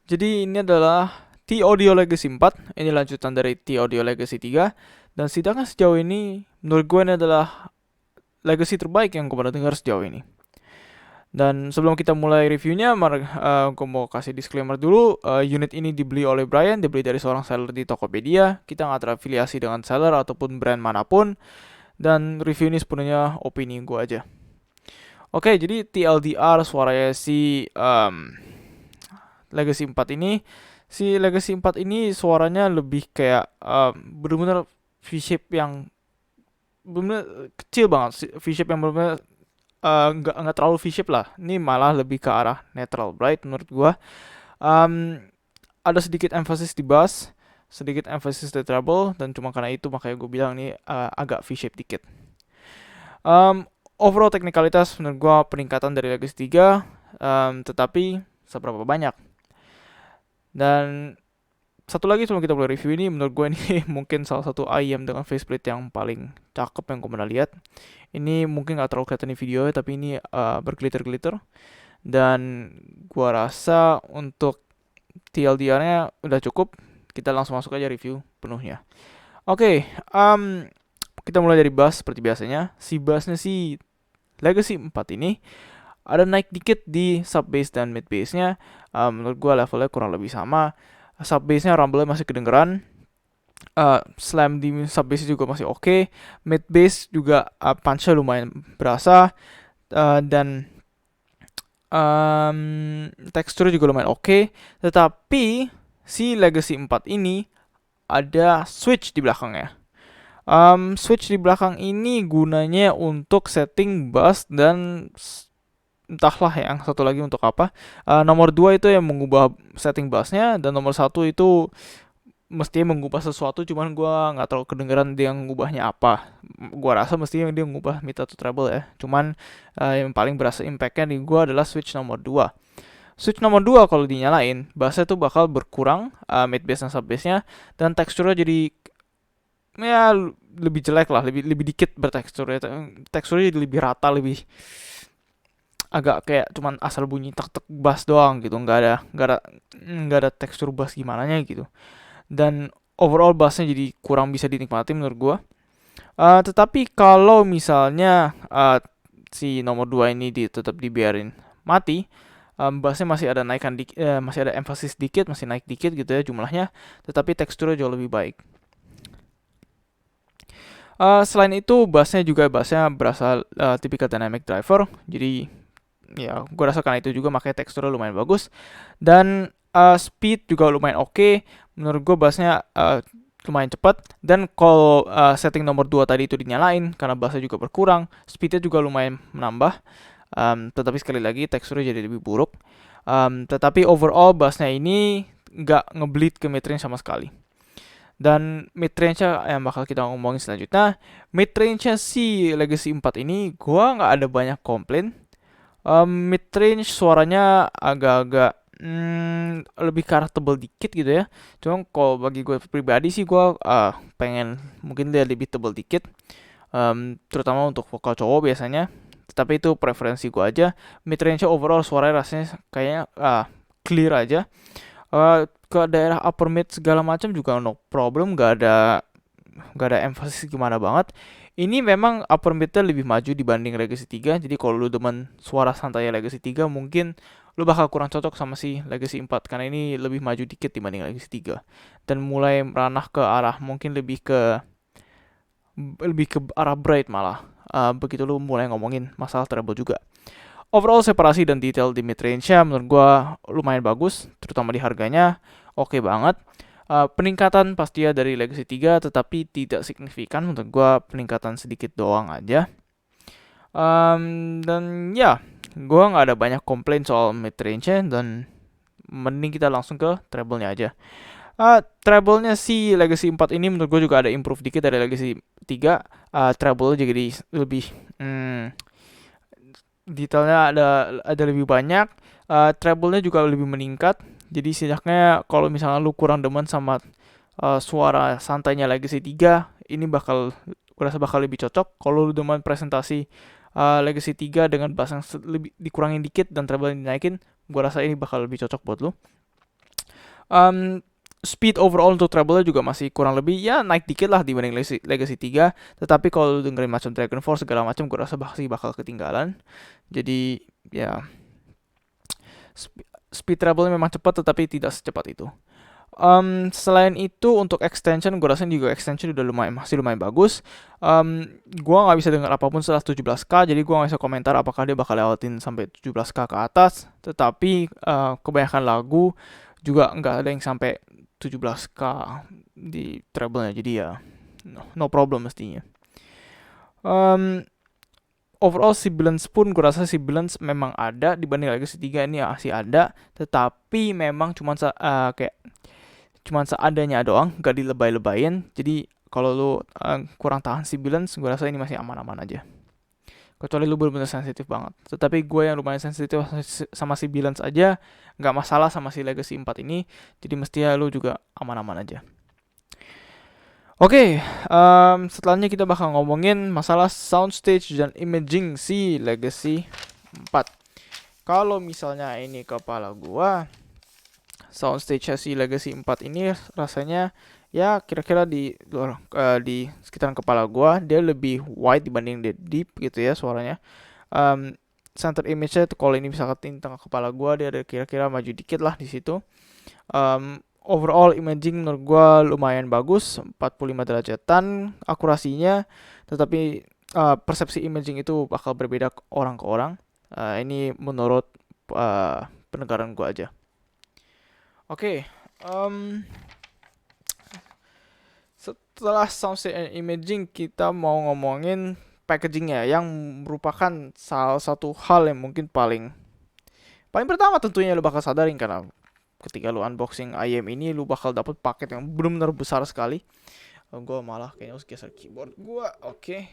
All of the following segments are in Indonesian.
Jadi ini adalah T-Audio Legacy 4. Ini lanjutan dari T-Audio Legacy 3. Dan sedangkan sejauh ini, menurut gue ini adalah legacy terbaik yang gue pernah dengar sejauh ini. Dan sebelum kita mulai reviewnya, gue mau kasih disclaimer dulu. Unit ini dibeli oleh Brian, dibeli dari seorang seller di Tokopedia. Kita nggak terafiliasi dengan seller ataupun brand manapun. Dan review ini sepenuhnya opini gue aja. Oke, jadi TLDR suaranya si Legacy 4 ini. Si Legacy 4 ini suaranya lebih kayak bener-bener V-shape yang bener-bener kecil banget. V-shape yang bener-bener nggak terlalu V-shape lah. Ini malah lebih ke arah neutral bright menurut gua. Um, ada sedikit emphasis di bass, sedikit emphasis di treble, dan cuma karena itu makanya gue bilang ini agak V-shape dikit. Overall teknikalitas menurut gua peningkatan dari Legacy 3, tetapi seberapa banyak. Dan satu lagi sebelum kita mulai review ini, menurut gue ini mungkin salah satu IM dengan faceplate yang paling cakep yang gue pernah lihat. Ini mungkin gak terlalu kelihatan di video, tapi ini berglitter-glitter. Dan gue rasa untuk TLDR-nya udah cukup. Kita langsung masuk aja review penuhnya. Oke, kita mulai dari bass seperti biasanya. Si bassnya si Legacy 4 ini ada naik dikit di sub bass dan mid bassnya. Menurut gue levelnya kurang lebih sama. Sub bassnya rumble masih kedengeran. Slam di sub bass juga masih oke. Mid bass juga punch-nya lumayan berasa. Dan teksturnya juga lumayan oke. Tetapi si Legacy 4 ini ada switch di belakangnya. Switch di belakang ini gunanya untuk setting bass dan entahlah yang satu lagi untuk apa. Nomor 2 itu yang mengubah setting bassnya, dan nomor 1 itu mestinya mengubah sesuatu, cuman gue nggak terlalu kedengeran dia mengubahnya apa. Gue rasa mestinya dia mengubah mid atau treble ya, cuman yang paling berasa impactnya di gue adalah switch nomor 2. Switch nomor 2 kalau dinyalain, bassnya tuh bakal berkurang, mid bass dan sub bassnya, dan teksturnya jadi ya lebih jelek lah, lebih dikit berteksturnya. Teksturnya jadi lebih rata, lebih agak kayak cuman asal bunyi tek tek bass doang gitu, nggak ada tekstur bass gimana nya gitu. Dan overall bassnya jadi kurang bisa dinikmati menurut gua. Tetapi kalau misalnya si nomor 2 ini tetap dibiarin mati, bassnya masih ada masih ada emphasis dikit, masih naik dikit gitu ya jumlahnya, tetapi teksturnya jauh lebih baik. Selain itu bassnya berasal tipikal dynamic driver, jadi ya gue rasa karena itu juga makanya teksturnya lumayan bagus. Dan speed juga lumayan oke. Menurut gue bassnya lumayan cepat. Dan kalau setting nomor 2 tadi itu dinyalain, karena bassnya juga berkurang, speednya juga lumayan menambah. Tetapi sekali lagi teksturnya jadi lebih buruk. Tetapi overall bassnya ini nggak ngebleed ke midrange sama sekali. Dan midrange-nya yang bakal kita ngomongin selanjutnya. Midrange-nya si Legacy 4 ini gue nggak ada banyak komplain. Mid-range suaranya agak-agak lebih ke arah tebel dikit gitu ya. Cuma kalau bagi gue pribadi sih gue pengen mungkin dia lebih tebel dikit, terutama untuk vokal cowok biasanya. Tetapi itu preferensi gue aja. Mid-range overall suaranya rasanya kayaknya clear aja. Ke daerah upper mid segala macam juga no problem, gak ada emphasis gimana banget. Ini memang upper midnya lebih maju dibanding Legacy 3. Jadi kalau lu demen suara santai Legacy 3, mungkin lu bakal kurang cocok sama si Legacy 4, karena ini lebih maju dikit dibanding Legacy 3. Dan mulai meranah ke arah mungkin lebih ke arah bright malah. Begitu lu mulai ngomongin masalah treble juga. Overall separasi dan detail di mid range-nya menurut gua lumayan bagus, terutama di harganya oke banget. Peningkatan pasti ya dari Legacy 3, tetapi tidak signifikan. Menurut gue peningkatan sedikit doang aja. Dan ya, gue nggak ada banyak komplain soal mid range-nya, dan mending kita langsung ke treble-nya aja. Treble-nya si Legacy 4 ini menurut gue juga ada improve dikit dari Legacy 3. Treble-nya jadi lebih detailnya ada lebih banyak. Treble-nya juga lebih meningkat. Jadi setidaknya kalau misalnya lu kurang demen sama suara santainya Legacy 3, ini gue rasa bakal lebih cocok. Kalau lu demen presentasi Legacy 3 dengan bass yang lebih dikurangin dikit dan treble yang dinaikin, gue rasa ini bakal lebih cocok buat lu. Um, Speed overall untuk treble juga masih kurang lebih ya naik dikit lah dibanding Legacy 3. Tetapi kalau lu dengerin macam Dragon Force segala macam, gue rasa masih bakal ketinggalan. Jadi ya speed treble memang cepat tetapi tidak secepat itu. Selain itu untuk extension, gue rasa juga extension udah masih lumayan bagus. Gue nggak bisa dengar apapun setelah 17K, jadi gue nggak bisa komentar apakah dia bakal lewatin sampai 17K ke atas. Tetapi kebanyakan lagu juga nggak ada yang sampai 17K di treble-nya, jadi ya no problem mestinya. Overall Sibilance pun gue rasa Sibilance memang ada dibanding Legacy 3 ini masih ada, tetapi memang kayak cuman seadanya doang, gak dilebay-lebayin. Jadi kalau lu kurang tahan Sibilance, gue rasa ini masih aman-aman aja. Kecuali lu bener-bener sensitif banget. Tetapi gue yang lumayan sensitif sama Sibilance aja, nggak masalah sama si Legacy 4 ini. Jadi mestinya lu juga aman-aman aja. Oke, setelahnya kita bakal ngomongin masalah soundstage dan imaging si Legacy 4. Kalau misalnya ini kepala gua, soundstage si Legacy 4 ini rasanya ya kira-kira di sekitaran kepala gua, dia lebih wide dibanding dia deep gitu ya suaranya. Center image-nya tuh kalau ini misalkan di tengah kepala gua, dia ada kira-kira maju dikit lah di situ. Overall imaging menurut gue lumayan bagus, 45 derajatan akurasinya, tetapi persepsi imaging itu bakal berbeda orang ke orang. Ini menurut pendengaran gue aja. Oke, setelah sound and imaging kita mau ngomongin packagingnya yang merupakan salah satu hal yang mungkin paling pertama tentunya lo bakal sadarin karena ketika lu unboxing IM ini lu bakal dapet paket yang benar-benar besar sekali. Gue malah kayaknya harus geser keyboard gue. Oke.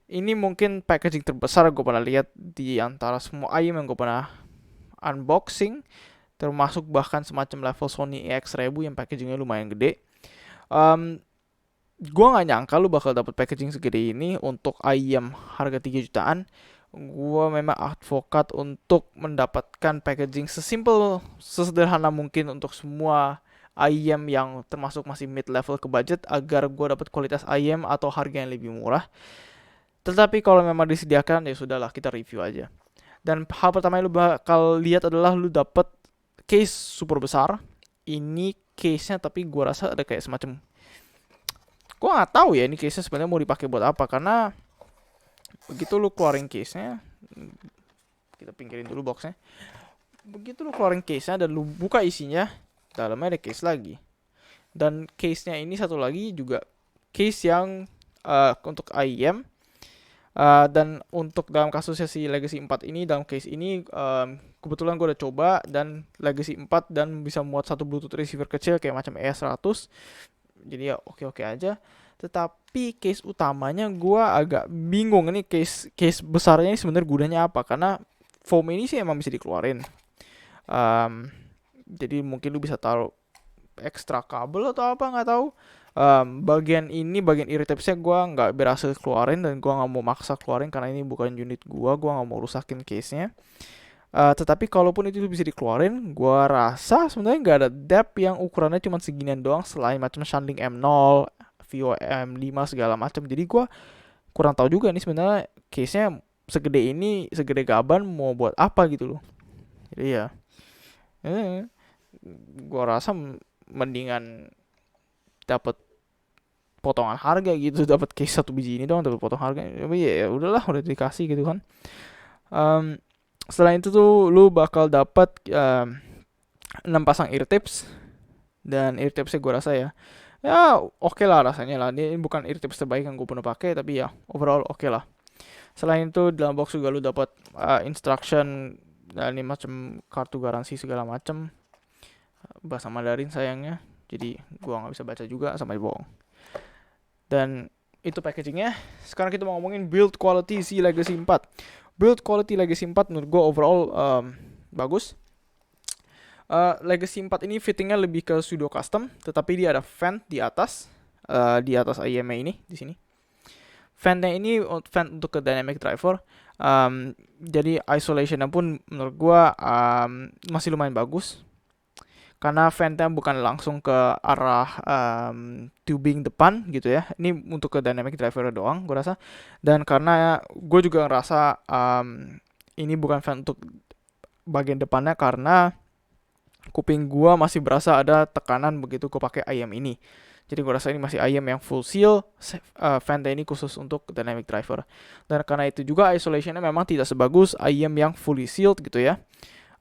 Ini mungkin packaging terbesar gue pernah lihat di antara semua IM yang gue pernah unboxing, termasuk bahkan semacam level Sony EX1000 yang packagingnya lumayan gede. Gue nggak nyangka lu bakal dapet packaging segede ini untuk IM harga 3 jutaan. Gue memang advokat untuk mendapatkan packaging sesederhana mungkin untuk semua IM yang termasuk masih mid level ke budget agar gue dapat kualitas IM atau harga yang lebih murah. Tetapi kalau memang disediakan ya sudahlah, kita review aja. Dan hal pertama yang lu bakal lihat adalah lu dapat case super besar. Ini case-nya tapi gue rasa ada kayak semacam, gue nggak tahu ya ini case-nya sebenarnya mau dipakai buat apa, karena begitu lu keluarin case-nya, kita pinggirin dulu box-nya. Begitu lu keluarin case-nya dan lu buka isinya, dalamnya ada case lagi. Dan case-nya ini satu lagi juga case yang untuk IEM. Dan untuk dalam kasusnya si Legacy 4 ini, dalam case ini kebetulan gue udah coba dan Legacy 4 dan bisa muat satu Bluetooth receiver kecil kayak macam ES100. Jadi ya oke-oke aja. Tetapi case utamanya gue agak bingung, ini case besarnya ini sebenarnya gunanya apa, karena foam ini sih emang bisa dikeluarin. Jadi mungkin lu bisa taruh ekstra kabel atau apa, nggak tahu. Bagian iri tipsnya gue nggak berhasil keluarin dan gue nggak mau maksa keluarin karena ini bukan unit gue nggak mau rusakin case-nya. Tetapi kalaupun itu bisa dikeluarin, gue rasa sebenarnya nggak ada depth yang ukurannya cuma seginian doang selain macam Shandling M0, Vivo M5 segala macam. Jadi gue kurang tahu juga nih sebenarnya case-nya segede ini, segede gaban mau buat apa gitu loh. Jadi ya, gue rasa mendingan dapat potongan harga gitu, dapat case satu biji ini doang dapat potong harga. Tapi ya udahlah, udah dikasih gitu kan. Selain itu tuh lu bakal dapat 6 pasang ear tips, dan ear tipsnya gue rasa ya oke lah rasanya lah. Ini bukan ear tips terbaik yang gue pernah pakai, tapi ya overall oke lah. Selain itu dalam box juga lu dapat instruction dan ini macam kartu garansi segala macam, bahasa Mandarin sayangnya, jadi gue nggak bisa baca juga sama bohong. Dan itu packagingnya. Sekarang kita mau ngomongin build quality si Legacy 4. Build quality Legacy 4 menurut gue overall bagus. Legacy 4 ini fittingnya lebih ke pseudo custom, tetapi dia ada vent di atas IEM ini di sini. Ventnya ini vent untuk ke dynamic driver. Jadi isolationnya pun menurut gue masih lumayan bagus. karena ventnya bukan langsung ke arah tubing depan gitu ya. Ini untuk ke dynamic driver doang gue rasa. Dan karena gue juga ngerasa ini bukan vent untuk bagian depannya, karena kuping gue masih berasa ada tekanan begitu gue pakai IM ini. Jadi gue rasa ini masih IM yang full seal, ventnya ini khusus untuk dynamic driver. Dan karena itu juga isolationnya memang tidak sebagus IM yang fully sealed gitu ya.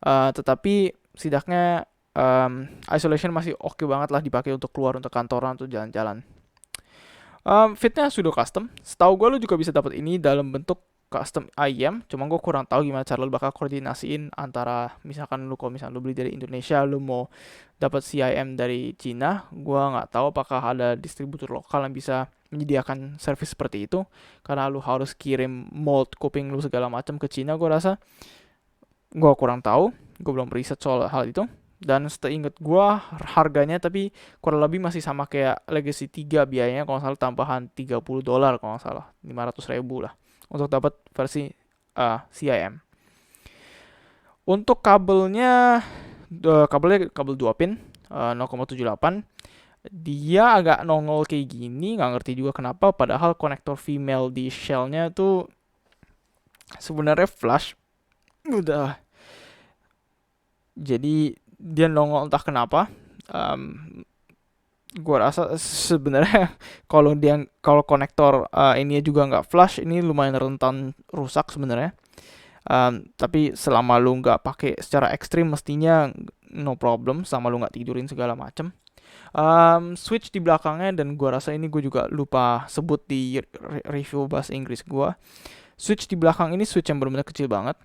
Tetapi setidaknya isolation masih oke banget lah dipakai untuk keluar untuk kantoran atau jalan-jalan. Fitnya sudah custom. Setahu gue lu juga bisa dapat ini dalam bentuk custom IM. Cuma gue kurang tahu gimana cara lu bakal koordinasiin antara misalkan lu kalau misalnya lu beli dari Indonesia, lu mau dapat CIM dari Cina. Gue nggak tahu apakah ada distributor lokal yang bisa menyediakan service seperti itu. Karena lu harus kirim mold kuping lu segala macam ke Cina, gue rasa. Gue kurang tahu. Gue belum riset soal hal itu. Dan seingat gue harganya tapi kurang lebih masih sama kayak Legacy 3 biayanya, kalau salah tambahan $30 kalau nggak salah, 500.000 lah untuk dapat versi CIM. Untuk kabelnya kabel 2 pin 0,78. Dia agak nongol kayak gini, nggak ngerti juga kenapa, padahal konektor female di shellnya tuh sebenarnya flush udah. Jadi dia nongol entah kenapa. Gua rasa sebenarnya kalau konektor ini juga nggak flush, ini lumayan rentan rusak sebenarnya. Tapi selama lu nggak pakai secara ekstrim mestinya no problem, sama lu nggak tidurin segala macem. Switch di belakangnya, dan gua rasa ini gue juga lupa sebut di review bahasa Inggris gua. Switch di belakang ini switch yang benar-benar kecil banget.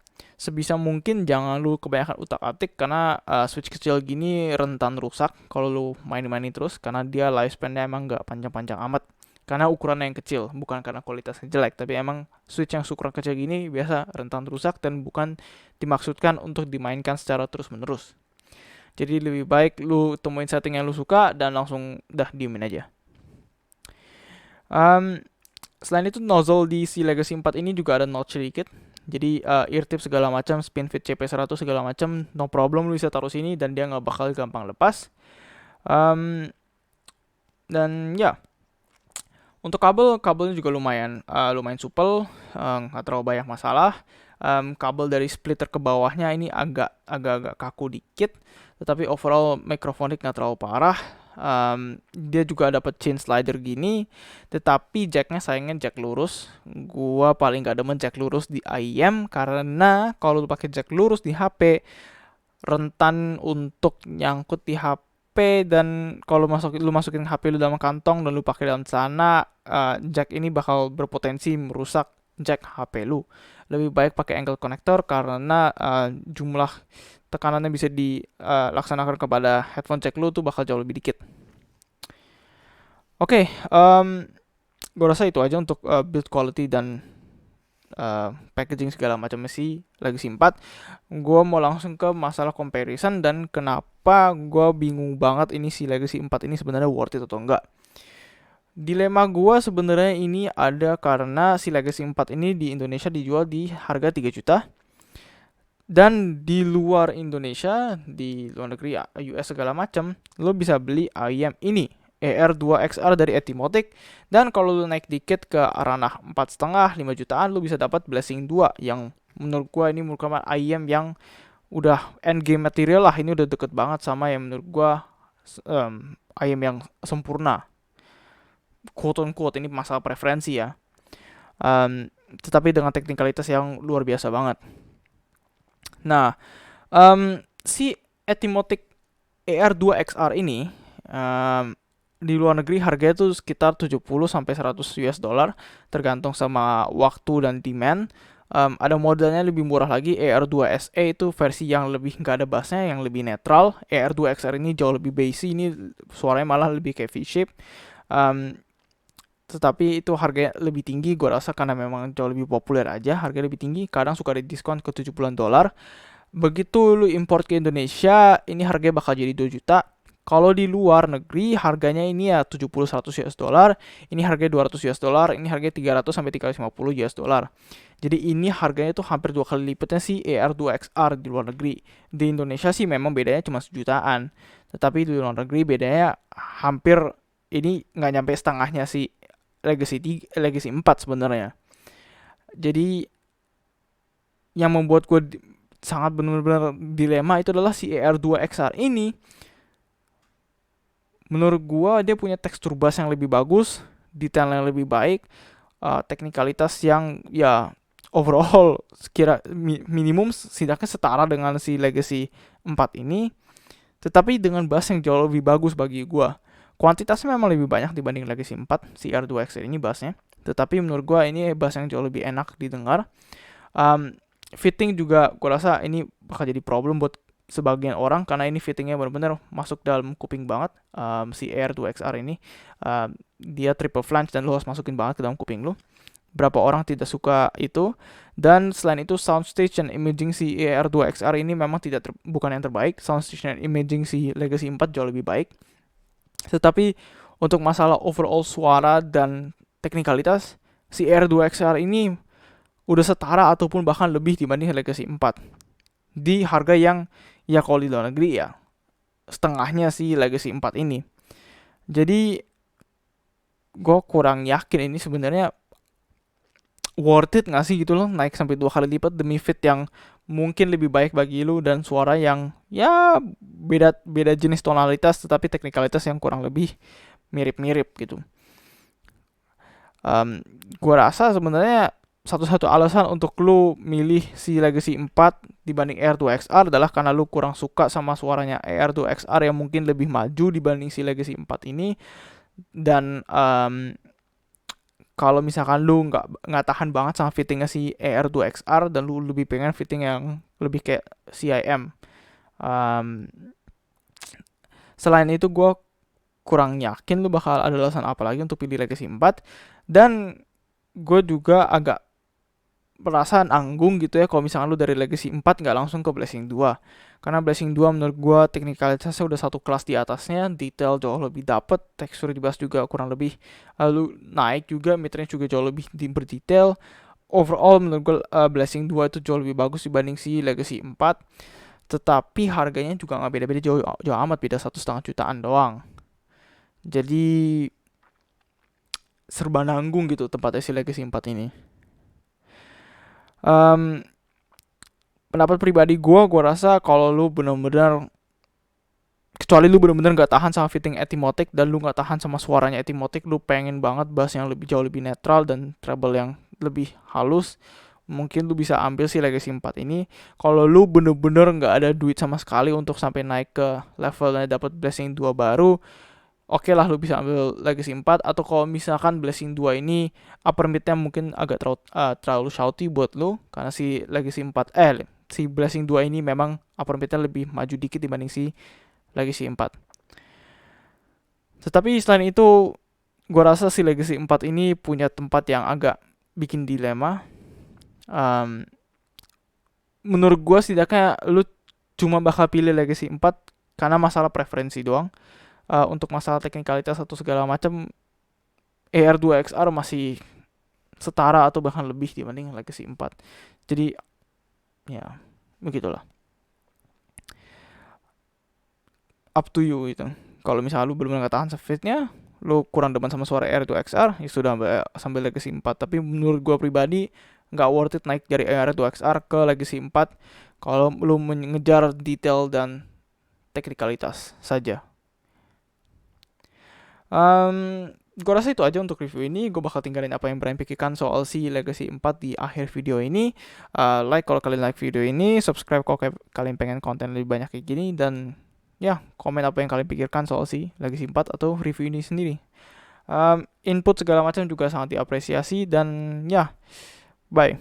Sebisa mungkin jangan lu kebanyakan utak-atik, karena switch kecil gini rentan rusak kalau lu main-mainin terus, karena dia lifespan-nya emang nggak panjang-panjang amat. Karena ukurannya yang kecil, bukan karena kualitasnya jelek, tapi emang switch yang ukuran kecil gini biasa rentan rusak dan bukan dimaksudkan untuk dimainkan secara terus-menerus. Jadi lebih baik lu temuin setting yang lu suka dan langsung diemin aja. Selain itu, nozzle di si Legacy 4 ini juga ada notch sedikit. Jadi ear tip segala macam, spin fit CP100 segala macam, no problem, lu bisa taruh sini dan dia nggak bakal gampang lepas. Dan ya, untuk kabelnya juga lumayan supel, nggak terlalu banyak masalah. Kabel dari splitter ke bawahnya ini agak kaku dikit, tetapi overall microphonic nggak terlalu parah. Dia juga dapat chain slider gini, tetapi jacknya sayangnya jack lurus. Gua paling gak demen jack lurus di IM, karena kalau lu pakai jack lurus di HP rentan untuk nyangkut di HP, dan kalau lu masukin HP lu dalam kantong dan lu pakai dalam celana, jack ini bakal berpotensi merusak jack HP lu. Lebih baik pakai angle connector, karena jumlah tekanannya bisa dilaksanakan kepada headphone jack lu tuh bakal jauh lebih dikit. Oke, gue rasa itu aja untuk build quality dan packaging segala macam sih Legacy 4. Gue mau langsung ke masalah comparison dan kenapa gue bingung banget ini si Legacy 4 ini sebenarnya worth it atau enggak. Dilema gue sebenarnya ini ada karena si Legacy 4 ini di Indonesia dijual di harga 3 juta. Dan di luar Indonesia, di luar negeri, US segala macam, lo bisa beli IM ini, ER2XR dari Etimotic. Dan kalau lo naik dikit ke ranah 4,5, 5 jutaan, lo bisa dapat Blessing 2, yang menurut gua ini merupakan IM yang udah endgame material lah. Ini udah deket banget sama yang menurut gua IM yang sempurna. Quote on quote, ini masalah preferensi ya. Tetapi dengan teknikalitas yang luar biasa banget. Nah, si Etimotic ER2XR ini di luar negeri harganya tuh sekitar 70 sampai 100 US dollar, tergantung sama waktu dan demand. Ada modelnya lebih murah lagi, ER2SE itu versi yang lebih nggak ada bassnya, yang lebih netral. ER2XR ini jauh lebih bassy, ini suaranya malah lebih kayak V-shape. Tetapi itu harganya lebih tinggi, gue rasa karena memang jauh lebih populer aja, harganya lebih tinggi, kadang suka di diskon ke $70. Begitu lu import ke Indonesia, ini harganya bakal jadi 2 juta, Kalau di luar negeri harganya ini ya 70-100 US dollar, ini harganya 200 US dollar, ini harganya 300 sampai 350 US dollar. Jadi ini harganya tuh hampir 2 kali lipatnya si AR2XR di luar negeri. Di Indonesia sih memang bedanya cuma sejutaan, tetapi di luar negeri bedanya hampir ini nggak nyampe setengahnya si Legacy 4 sebenarnya. Jadi yang membuat gue sangat benar-benar dilema itu adalah si AR2XR ini. Menurut gua dia punya tekstur bass yang lebih bagus, detail yang lebih baik, teknikalitas yang ya overall minimum setidaknya setara dengan si Legacy 4 ini, tetapi dengan bass yang jauh lebih bagus bagi gua. Kuantitasnya memang lebih banyak dibanding Legacy 4 si R2XR ini bassnya, tetapi menurut gua ini bass yang jauh lebih enak didengar. Fitting juga gua rasa ini bakal jadi problem buat sebagian orang karena ini fittingnya benar-benar masuk dalam kuping banget. Si AR2XR ini dia triple flange dan lo harus masukin banget ke dalam kuping lo. Berapa orang tidak suka itu. Dan selain itu soundstage dan imaging si AR2XR ini memang bukan yang terbaik. Soundstage dan imaging si Legacy 4 jauh lebih baik, tetapi untuk masalah overall suara dan teknikalitas si AR2XR ini udah setara ataupun bahkan lebih dibanding Legacy 4 di harga yang ya kalau di luar negeri ya setengahnya si Legacy 4 ini. Jadi gue kurang yakin ini sebenarnya worth it gak sih gitu loh naik sampai 2 kali lipat demi fit yang mungkin lebih baik bagi lu dan suara yang ya beda jenis tonalitas tetapi teknikalitas yang kurang lebih mirip-mirip gitu. Gue rasa sebenarnya satu-satu alasan untuk lu milih si Legacy 4 dibanding AR2XR adalah karena lu kurang suka sama suaranya AR2XR yang mungkin lebih maju dibanding si Legacy 4 ini. Dan kalau misalkan lu nggak tahan banget sama fittingnya si AR2XR dan lu lebih pengen fitting yang lebih kayak CIM. Selain itu gue kurang yakin lu bakal ada alasan apa lagi untuk pilih Legacy 4. Dan gue juga agak perasaan nanggung gitu ya kalau misalkan lu dari Legacy 4 nggak langsung ke Blessing 2, karena Blessing 2 menurut gue teknikalitasnya udah satu kelas di atasnya, detail jauh lebih dapet, tekstur di bass juga kurang lebih lalu naik juga, midrange juga jauh lebih berdetail. Overall menurut gue Blessing 2 itu jauh lebih bagus dibanding si Legacy 4, tetapi harganya juga nggak beda-beda jauh amat, beda 1,5 jutaan doang. Jadi serba nanggung gitu tempatnya si Legacy 4 ini. Pendapat pribadi gue rasa kalau lu bener-bener, kecuali lu bener-bener gak tahan sama fitting Etymotic dan lu gak tahan sama suaranya Etymotic, lu pengen banget bass yang jauh lebih netral dan treble yang lebih halus, mungkin lu bisa ambil si Legacy 4 ini. Kalau lu bener-bener gak ada duit sama sekali untuk sampai naik ke levelnya dapat Blessing 2 baru, oke lah lu bisa ambil Legacy 4. Atau kalau misalkan Blessing 2 ini upper midnya mungkin agak terlalu shouty buat lu, karena si Legacy 4 si Blessing 2 ini memang upper midnya lebih maju dikit dibanding si Legacy 4. Tetapi selain itu gue rasa si Legacy 4 ini punya tempat yang agak bikin dilema. Menurut gue setidaknya lu cuma bakal pilih Legacy 4 karena masalah preferensi doang. Untuk masalah teknikalitas atau segala macam, AR2XR masih setara atau bahkan lebih dibanding Legacy 4. Jadi ya begitulah, up to you itu. Kalau misalnya lu benar-benar gak tahan fitnya, lu kurang demen sama suara AR2XR, ya sudah sambil Legacy 4. Tapi menurut gue pribadi gak worth it naik dari AR2XR ke Legacy 4 kalau lu mengejar detail dan teknikalitas saja. Gue rasa itu aja untuk review ini. Gue bakal tinggalin apa yang Brian pikirkan soal si Legacy 4 di akhir video ini. Like kalau kalian like video ini, subscribe kalau kalian pengen konten lebih banyak kayak gini, dan ya komen apa yang kalian pikirkan soal si Legacy 4 atau review ini sendiri. Input segala macam juga sangat diapresiasi, dan ya bye.